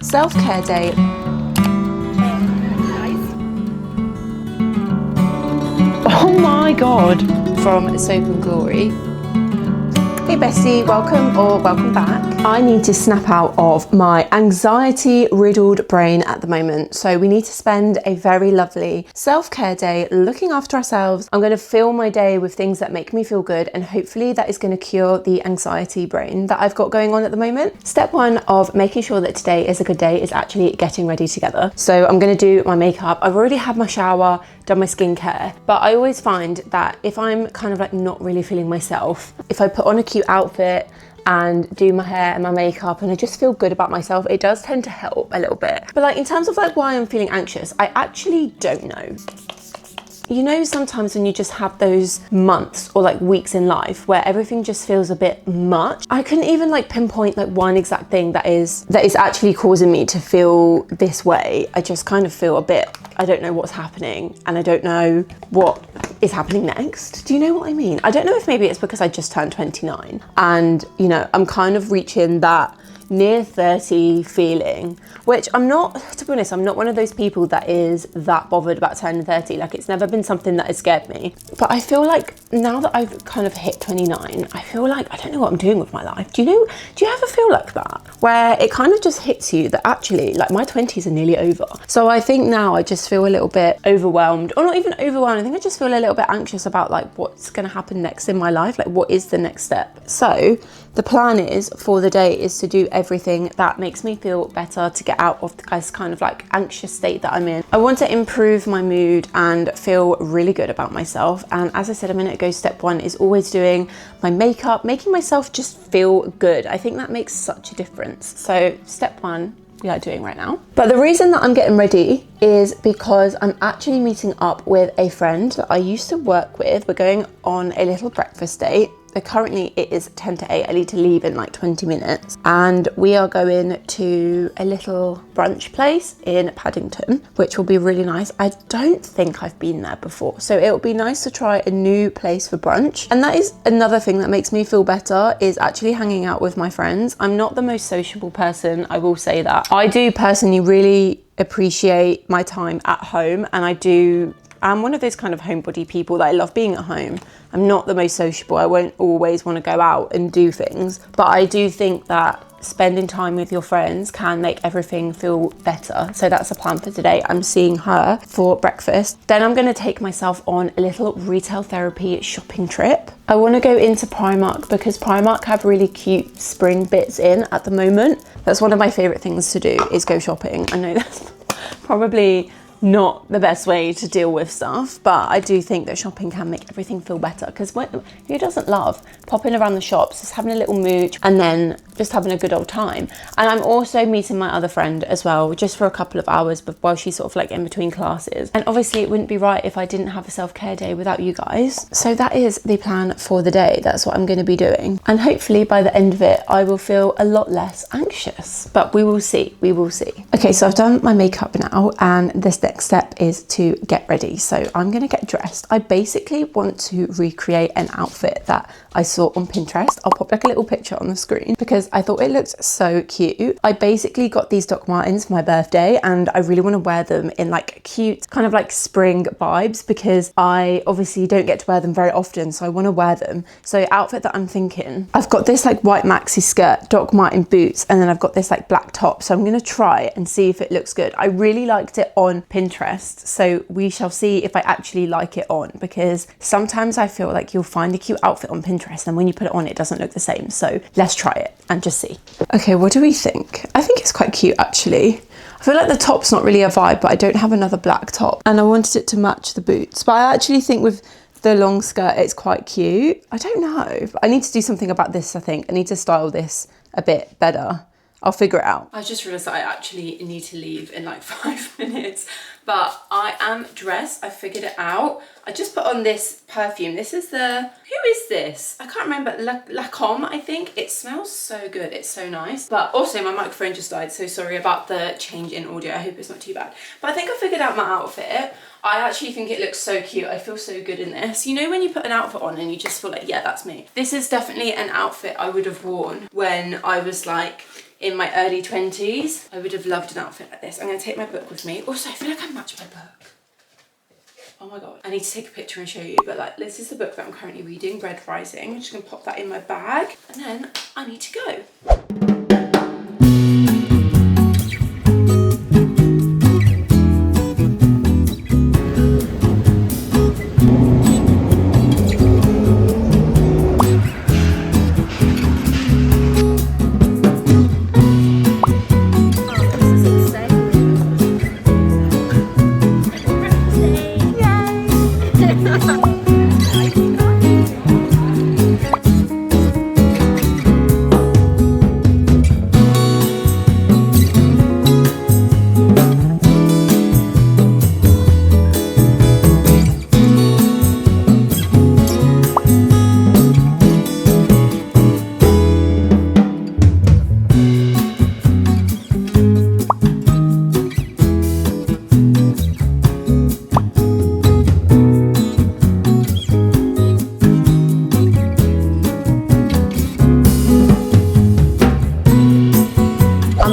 self-care day. Oh my God. From Soap and Glory. Hey bestie, welcome or welcome back. I need to snap out of my anxiety-riddled brain at the moment. So we need to spend a very lovely self-care day looking after ourselves. I'm going to fill my day with things that make me feel good, and hopefully that is going to cure the anxiety brain that I've got going on at the moment. Step one of making sure that today is a good day is actually getting ready together. So I'm going to do my makeup. I've already had my shower, done my skincare, but I always find that if I'm kind of like not really feeling myself, if I put on a cute outfit and do my hair and my makeup and I just feel good about myself, it does tend to help a little bit. But like in terms of like why I'm feeling anxious, I actually don't know. You know, sometimes when you just have those months or like weeks in life where everything just feels a bit much, I couldn't even like pinpoint like one exact thing that is actually causing me to feel this way. I just kind of feel a bit, I don't know what's happening and I don't know what is happening next. Do you know what I mean? I don't know if maybe it's because I just turned 29 and, you know, I'm kind of reaching that near 30 feeling, which I'm not, to be honest, I'm not one of those people that is that bothered about turning 30. Like it's never been something that has scared me. But I feel like now that I've kind of hit 29, I feel like I don't know what I'm doing with my life. Do you ever feel like that? Where it kind of just hits you that actually like my 20s are nearly over. So I think now I just feel a little bit overwhelmed, or not even overwhelmed. I think I just feel a little bit anxious about like what's gonna happen next in my life. Like what is the next step? So the plan is for the day is to do everything that makes me feel better to get out of this kind of like anxious state that I'm in. I want to improve my mood and feel really good about myself. And as I said a minute ago, step one is always doing my makeup, making myself just feel good. I think that makes such a difference. So step one, we are doing right now. But the reason that I'm getting ready is because I'm actually meeting up with a friend that I used to work with. We're going on a little breakfast date. Currently it is 10 to 8. I need to leave in like 20 minutes. And we are going to a little brunch place in Paddington, which will be really nice. I don't think I've been there before. So it'll be nice to try a new place for brunch. And that is another thing that makes me feel better is actually hanging out with my friends. I'm not the most sociable person, I will say that. I do personally really appreciate my time at home, and I'm one of those kind of homebody people that I love being at home. I'm not the most sociable. I won't always want to go out and do things, but I do think that spending time with your friends can make everything feel better. So that's the plan for today. I'm seeing her for breakfast. Then I'm going to take myself on a little retail therapy shopping trip. I want to go into Primark because Primark have really cute spring bits in at the moment. That's one of my favorite things to do is go shopping. I know that's probably not the best way to deal with stuff, but I do think that shopping can make everything feel better, because who doesn't love popping around the shops, just having a little mooch and then just having a good old time. And I'm also meeting my other friend as well, just for a couple of hours while she's sort of like in between classes. And obviously it wouldn't be right if I didn't have a self-care day without you guys. So that is the plan for the day. That's what I'm going to be doing. And hopefully by the end of it, I will feel a lot less anxious, but we will see, we will see. Okay, so I've done my makeup now, and this next step is to get ready. So I'm going to get dressed. I basically want to recreate an outfit that I saw on Pinterest. I'll pop like a little picture on the screen because I thought it looked so cute. I basically got these Doc Martens for my birthday, and I really want to wear them in like cute kind of like spring vibes, because I obviously don't get to wear them very often, so I want to wear them. So outfit that I'm thinking, I've got this like white maxi skirt, Doc Marten boots, and then I've got this like black top. So I'm going to try it and see if it looks good. I really liked it on Pinterest, so we shall see if I actually like it on, because sometimes I feel like you'll find a cute outfit on Pinterest and when you put it on it doesn't look the same. So let's try it and just see. Okay, what do we think? I think it's quite cute actually. I feel like the top's not really a vibe, but I don't have another black top and I wanted it to match the boots, but I actually think with the long skirt it's quite cute. I don't know, but I need to do something about this. I think I need to style this a bit better. I'll figure it out. I just realised that I actually need to leave in like 5 minutes, but I am dressed. I figured it out. I just put on this perfume. This is who is this? I can't remember, Lacombe, I think. It smells so good, it's so nice. But also my microphone just died, so sorry about the change in audio. I hope it's not too bad. But I think I figured out my outfit. I actually think it looks so cute. I feel so good in this. You know when you put an outfit on and you just feel like, yeah, that's me. This is definitely an outfit I would have worn when I was like in my early 20s, I would have loved an outfit like this. I'm going to take my book with me. Also, I feel like I match my book. Oh my god, I need to take a picture and show you, but like, this is the book that I'm currently reading, Red Rising. I'm just gonna pop that in my bag, and then I need to go.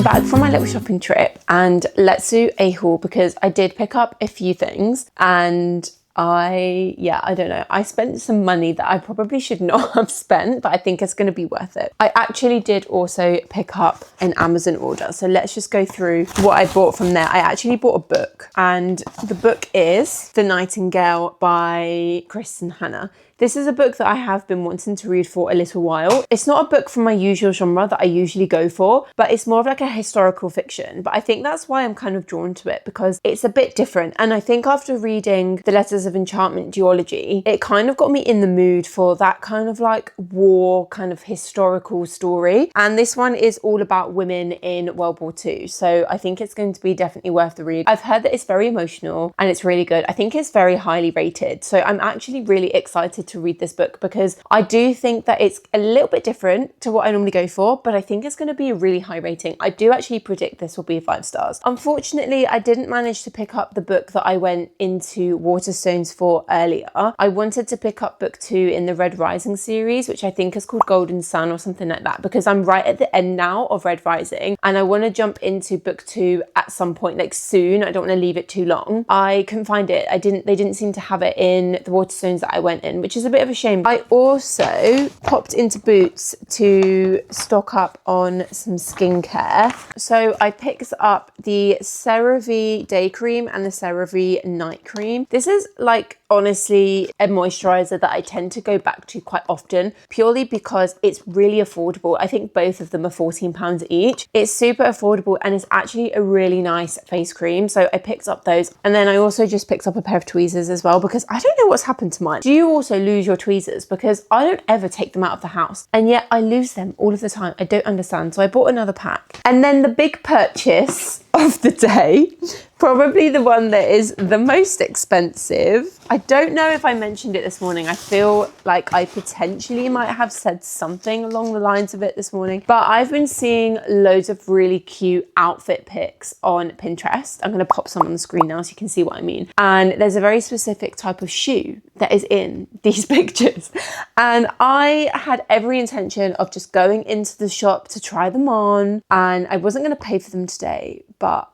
Back from my little shopping trip, and let's do a haul because I did pick up a few things, and I don't know, I spent some money that I probably should not have spent, but I think it's going to be worth it. I actually did also pick up an Amazon order, so let's just go through what I bought from there. I actually bought a book, and the book is The Nightingale by Kristen Hanna. This is a book that I have been wanting to read for a little while. It's not a book from my usual genre that I usually go for, but it's more of like a historical fiction. But I think that's why I'm kind of drawn to it, because it's a bit different. And I think after reading The Letters of Enchantment duology, it kind of got me in the mood for that kind of like war kind of historical story. And this one is all about women in World War II. So I think it's going to be definitely worth the read. I've heard that it's very emotional and it's really good. I think it's very highly rated. So I'm actually really excited to read this book because I do think that it's a little bit different to what I normally go for, but I think it's going to be a really high rating. I do actually predict this will be 5 stars. Unfortunately, I didn't manage to pick up the book that I went into Waterstones for earlier. I wanted to pick up book 2 in the Red Rising series, which I think is called Golden Sun or something like that, because I'm right at the end now of Red Rising and I want to jump into book 2 at some point, like soon. I don't want to leave it too long. I couldn't find it. They didn't seem to have it in the Waterstones that I went in, which is a bit of a shame. I also popped into Boots to stock up on some skincare. So I picked up the CeraVe Day Cream and the CeraVe Night Cream. This is like honestly a moisturizer that I tend to go back to quite often, purely because it's really affordable. I think both of them are £14 each. It's super affordable and it's actually a really nice face cream. So I picked up those. And then I also just picked up a pair of tweezers as well, because I don't know what's happened to mine. Do you also lose your tweezers? Because I don't ever take them out of the house and yet I lose them all of the time. I don't understand. So I bought another pack. And then the big purchase of the day, probably the one that is the most expensive. I don't know if I mentioned it this morning. I feel like I potentially might have said something along the lines of it this morning, but I've been seeing loads of really cute outfit pics on Pinterest. I'm going to pop some on the screen now so you can see what I mean. And there's a very specific type of shoe that is in these pictures. And I had every intention of just going into the shop to try them on, and I wasn't going to pay for them today, but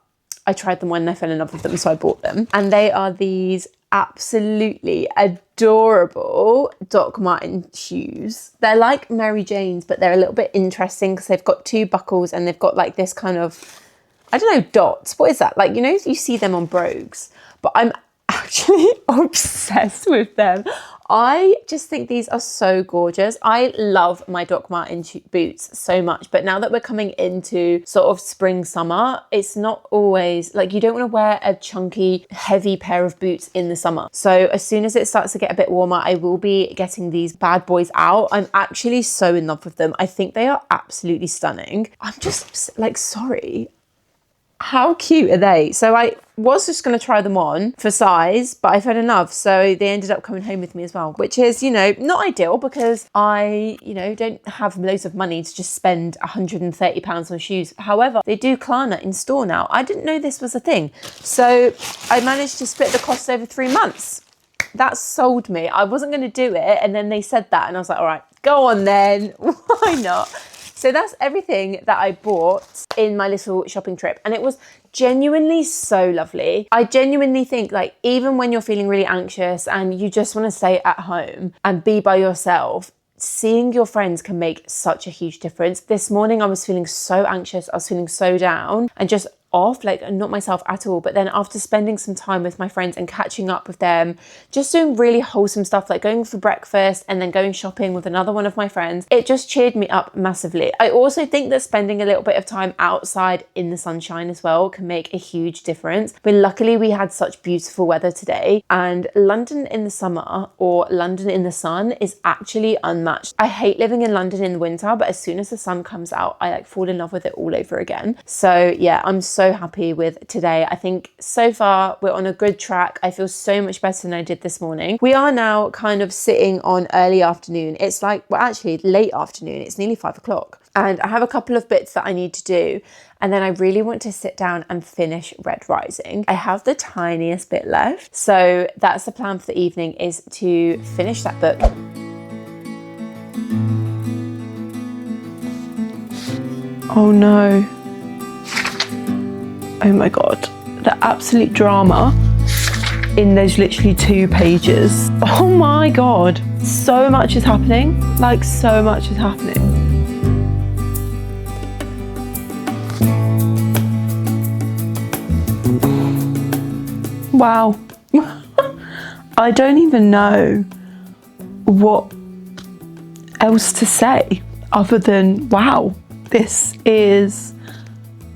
I tried them when I fell in love with them, so I bought them. And they are these absolutely adorable Doc Marten shoes. They're like Mary Jane's, but they're a little bit interesting because they've got 2 buckles and they've got like this kind of, I don't know, dots. What is that? Like, you know, you see them on brogues, but I'm actually obsessed with them. I just think these are so gorgeous. I love my Doc Marten boots so much, but now that we're coming into sort of spring, summer, it's not always like, you don't want to wear a chunky, heavy pair of boots in the summer. So as soon as it starts to get a bit warmer, I will be getting these bad boys out. I'm actually so in love with them. I think they are absolutely stunning. I'm just like, sorry. How cute are they? So I was just going to try them on for size, but I fell in love. So they ended up coming home with me as well, which is, you know, not ideal because I, you know, don't have loads of money to just spend £130 on shoes. However, they do Klarna in store now. I didn't know this was a thing. So I managed to split the cost over 3 months. That sold me. I wasn't going to do it. And then they said that and I was like, all right, go on then. Why not? So that's everything that I bought in my little shopping trip. And it was genuinely so lovely. I genuinely think, like, even when you're feeling really anxious and you just want to stay at home and be by yourself, seeing your friends can make such a huge difference. This morning I was feeling so anxious, I was feeling so down and just off, like not myself at all. But then after spending some time with my friends and catching up with them, just doing really wholesome stuff like going for breakfast and then going shopping with another one of my friends, it just cheered me up massively. I also think that spending a little bit of time outside in the sunshine as well can make a huge difference. But luckily we had such beautiful weather today, and London in the summer or London in the sun is actually unmatched. I hate living in London in the winter, but as soon as the sun comes out, I like fall in love with it all over again. So yeah, I'm so happy with today. I think so far we're on a good track. I feel so much better than I did this morning. We are now kind of sitting on early afternoon. It's like, well, actually late afternoon. It's nearly 5 o'clock. And I have a couple of bits that I need to do. And then I really want to sit down and finish Red Rising. I have the tiniest bit left. So that's the plan for the evening, is to finish that book. Oh no. Oh my God, the absolute drama in those literally 2 pages. Oh my God, so much is happening. Like, so much is happening. Wow. I don't even know what else to say other than, wow, this is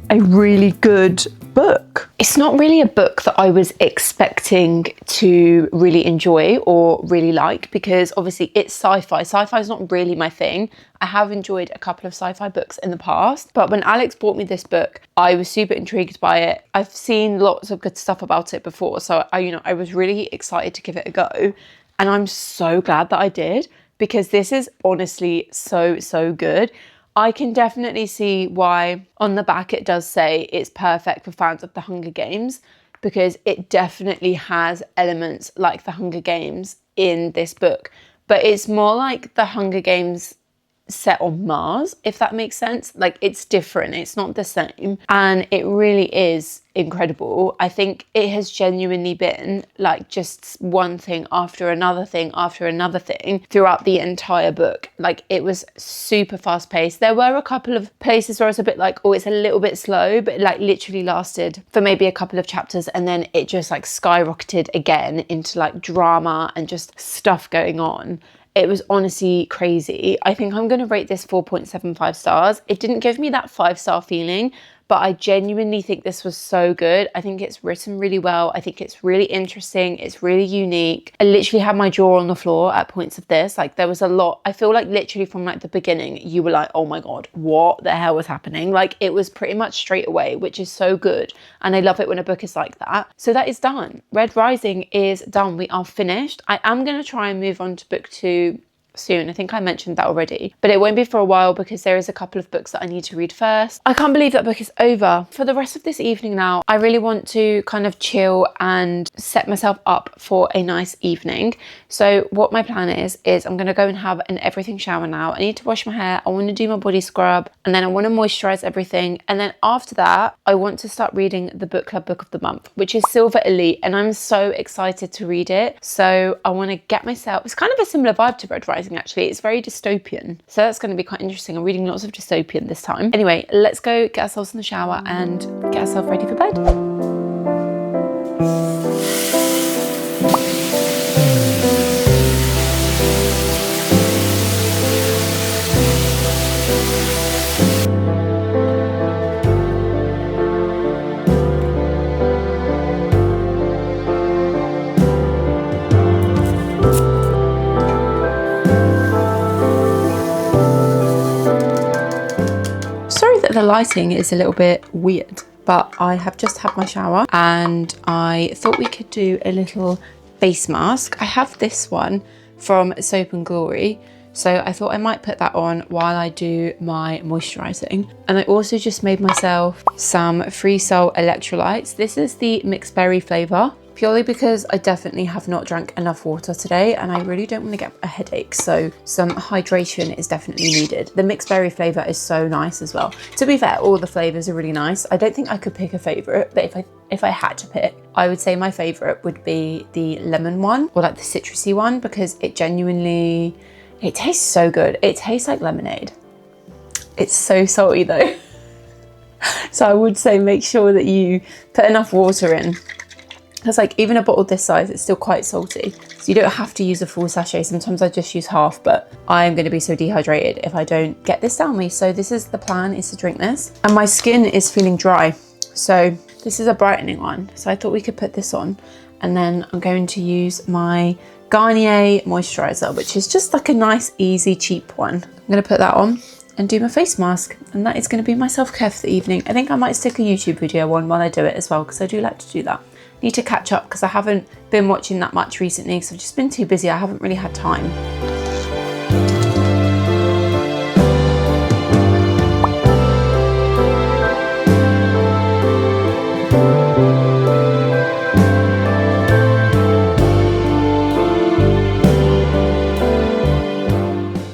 a really good book. It's not really a book that I was expecting to really enjoy or really like, because obviously it's sci-fi. Sci-fi is not really my thing. I have enjoyed a couple of sci-fi books in the past, but when Alex bought me this book, I was super intrigued by it. I've seen lots of good stuff about it before, so I was really excited to give it a go, and I'm so glad that I did, because this is honestly so good. I can definitely see why on the back it does say it's perfect for fans of the Hunger Games, because it definitely has elements like the Hunger Games in this book, but it's more like the Hunger Games set on Mars, if that makes sense. Like, it's different, it's not the same, and it really is incredible. I think it has genuinely been like just one thing after another thing after another thing throughout the entire book. Like, it was super fast paced. There were a couple of places where I was a bit like, oh, it's a little bit slow, but it like literally lasted for maybe a couple of chapters, and then it just like skyrocketed again into like drama and just stuff going on. It was honestly crazy. I think I'm going to rate this 4.75 stars. It didn't give me that 5-star feeling, but I genuinely think this was so good. I think it's written really well. I think it's really interesting. It's really unique. I literally had my jaw on the floor at points of this. Like, there was a lot. I feel like literally from like the beginning, you were like, oh my God, what the hell was happening? Like, it was pretty much straight away, which is so good. And I love it when a book is like that. So that is done. Red Rising is done. We are finished. I am going to try and move on to book 2 soon. I think I mentioned that already, but it won't be for a while because there is a couple of books that I need to read first. I can't believe that book is over. For the rest of this evening now, I really want to kind of chill and set myself up for a nice evening. So what my plan is I'm going to go and have an everything shower now. I need to wash my hair, I want to do my body scrub, and then I want to moisturize everything. And then after that, I want to start reading the book club book of the month, which is Silver Elite, and I'm so excited to read it. So I want to get myself, it's kind of a similar vibe to Red Rising actually. It's very dystopian, so that's going to be quite interesting. I'm reading lots of dystopian this time. Anyway, let's go get ourselves in the shower and get ourselves ready for bed. The lighting is a little bit weird, but I have just had my shower and I thought we could do a little face mask. I have this one from Soap and Glory, so I thought I might put that on while I do my moisturizing. And I also just made myself some Free Soul electrolytes. This is the mixed berry flavor. purely because I definitely have not drank enough water today and I really don't want to get a headache. So some hydration is definitely needed. The mixed berry flavour is so nice as well. To be fair, all the flavours are really nice. I don't think I could pick a favourite, but if I had to pick, I would say my favourite would be the lemon one, or like the citrusy one, because it genuinely, it tastes so good. It tastes like lemonade. It's so salty though. So I would say make sure that you put enough water in. Because like even a bottle this size, it's still quite salty. So you don't have to use a full sachet. Sometimes I just use half, but I am going to be so dehydrated if I don't get this down me. So this is the plan, is to drink this. And my skin is feeling dry. So this is a brightening one. So I thought we could put this on. And then I'm going to use my Garnier moisturizer, which is just like a nice, easy, cheap one. I'm going to put that on and do my face mask, and that is going to be my self-care for the evening. I think I might stick a YouTube video on while I do it as well, because I do like to do that. Need to catch up because I haven't been watching that much recently because I've just been too busy. I haven't really had time.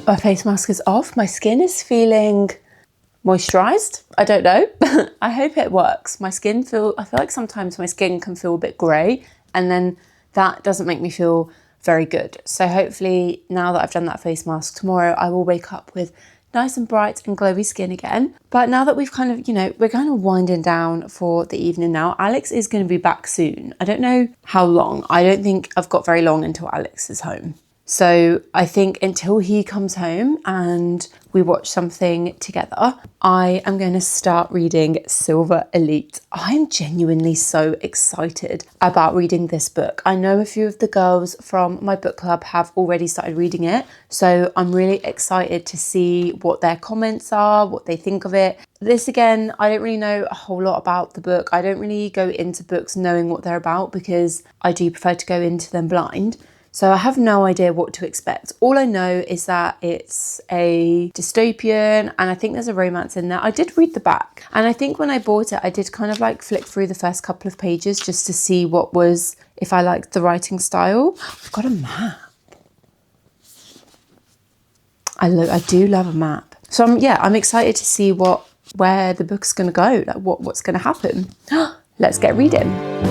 My face mask is off. My skin is feeling moisturized. I don't know. I hope it works. I feel like sometimes my skin can feel a bit grey, and then that doesn't make me feel very good. So hopefully now that I've done that face mask, tomorrow I will wake up with nice and bright and glowy skin again. But now that we've kind of, we're kind of winding down for the evening now. Alex is going to be back soon. I don't know how long. I don't think I've got very long until Alex is home. So I think until he comes home and we watch something together, I am going to start reading Silver Elite. I'm genuinely so excited about reading this book. I know a few of the girls from my book club have already started reading it, so I'm really excited to see what their comments are, what they think of it. This again, I don't really know a whole lot about the book. I don't really go into books knowing what they're about because I do prefer to go into them blind. So I have no idea what to expect. All I know is that it's a dystopian and I think there's a romance in there. I did read the back, and I think when I bought it, I did kind of like flick through the first couple of pages just to see if I liked the writing style. I've got a map. I do love a map. So I'm excited to see where the book's gonna go, like what's gonna happen. Let's get reading.